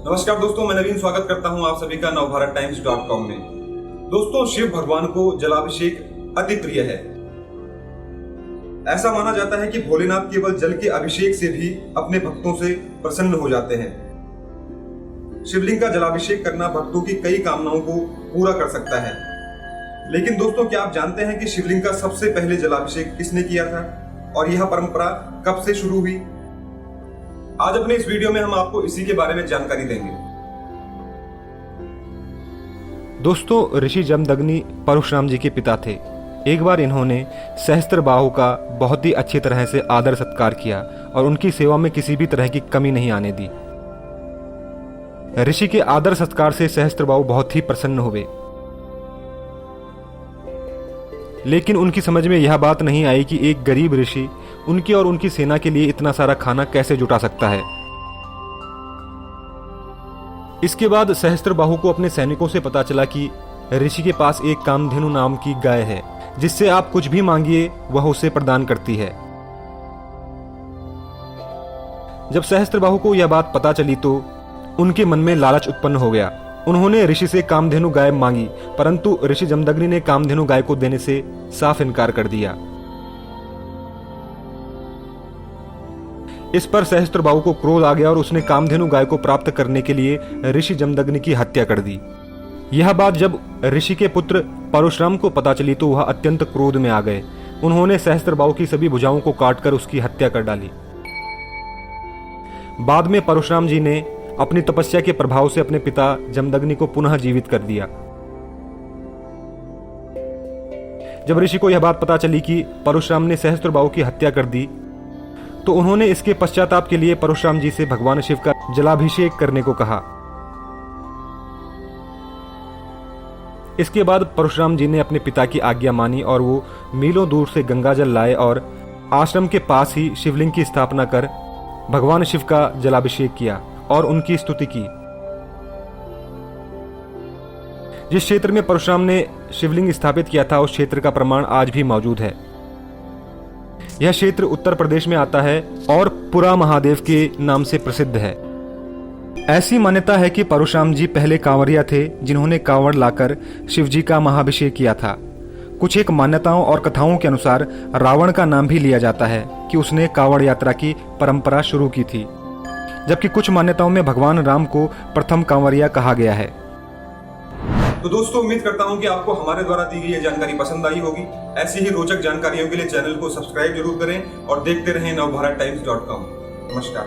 नमस्कार दोस्तों, मैं नवीन स्वागत करता हूं आप सभी का नवभारतटाइम्स.com में। दोस्तों, शिव भगवान को जलाभिषेक अति प्रिय है। ऐसा माना जाता है कि भोलेनाथ केवल जल के अभिषेक से भी अपने भक्तों से प्रसन्न हो जाते हैं। शिवलिंग का जलाभिषेक करना भक्तों की कई कामनाओं को पूरा कर सकता है। लेकिन दोस्तों, क्या आप जानते हैं कि शिवलिंग का सबसे पहले जलाभिषेक किसने किया था और यह परंपरा कब से शुरू हुई? आज अपने इस वीडियो में हम आपको इसी के बारे में जानकारी देंगे। दोस्तों, ऋषि जमदग्नि परशुराम जी के पिता थे। एक बार इन्होंने सहस्त्रबाहु का बहुत ही अच्छी तरह से आदर सत्कार किया और उनकी सेवा में किसी भी तरह की कमी नहीं आने दी। ऋषि के आदर सत्कार से सहस्त्रबाहु बहुत ही प्रसन्न हुए, लेकिन उनकी समझ में यह बात नहीं आई कि एक गरीब ऋषि उनकी और उनकी सेना के लिए इतना सारा खाना कैसे जुटा सकता है। इसके बाद सहस्त्रबाहु को अपने सैनिकों से पता चला कि ऋषि के पास एक कामधेनु नाम की गाय है, जिससे आप कुछ भी मांगिए वह उसे प्रदान करती है। जब सहस्त्रबाहु को यह बात पता चली तो उनके मन में लालच उत्पन्न हो गया। उन्होंने ऋषि से कामधेनु गाय मांगी, परंतु ऋषि जमदग्नि ने कामधेनु गाय को देने से साफ इनकार कर दिया। इस पर सहस्त्रबाहु को क्रोध आ गया और उसने कामधेनु गाय को प्राप्त करने के लिए ऋषि जमदग्नि की हत्या कर दी। यह बात जब ऋषि के पुत्र परशुराम को पता चली तो वह अत्यंत क्रोध में आ गए। उन्होंने सहस्त्रबाहु की सभी भुजाओं को काटकर उसकी हत्या कर डाली। बाद में परशुराम जी ने अपनी तपस्या के प्रभाव से अपने पिता जमदग्नि को पुनः जीवित कर दिया। जब ऋषि को यह बात पता चली कि परशुराम ने सहस्त्रबाहु की हत्या कर दी तो उन्होंने इसके पश्चाताप के लिए परशुराम जी से भगवान शिव का जलाभिषेक करने को कहा। इसके बाद परशुराम जी ने अपने पिता की आज्ञा मानी और वो मीलों दूर से गंगा जल लाए और आश्रम के पास ही शिवलिंग की स्थापना कर भगवान शिव का जलाभिषेक किया और उनकी स्तुति की। जिस क्षेत्र में परशुराम ने शिवलिंग स्थापित किया था उस क्षेत्र का प्रमाण आज भी मौजूद है। यह क्षेत्र उत्तर प्रदेश में आता है और पुरा महादेव के नाम से प्रसिद्ध है। ऐसी मान्यता है कि परशुराम जी पहले कांवरिया थे जिन्होंने कांवड़ लाकर शिवजी का महाभिषेक किया था। कुछ एक मान्यताओं और कथाओं के अनुसार रावण का नाम भी लिया जाता है कि उसने कांवड़ यात्रा की परंपरा शुरू की थी, जबकि कुछ मान्यताओं में भगवान राम को प्रथम कांवरिया कहा गया है। तो दोस्तों, उम्मीद करता हूं कि आपको हमारे द्वारा दी गई जानकारी पसंद आई होगी। ऐसी ही रोचक जानकारियों के लिए चैनल को सब्सक्राइब जरूर करें और देखते रहें नवभारतटाइम्स.com। नमस्कार।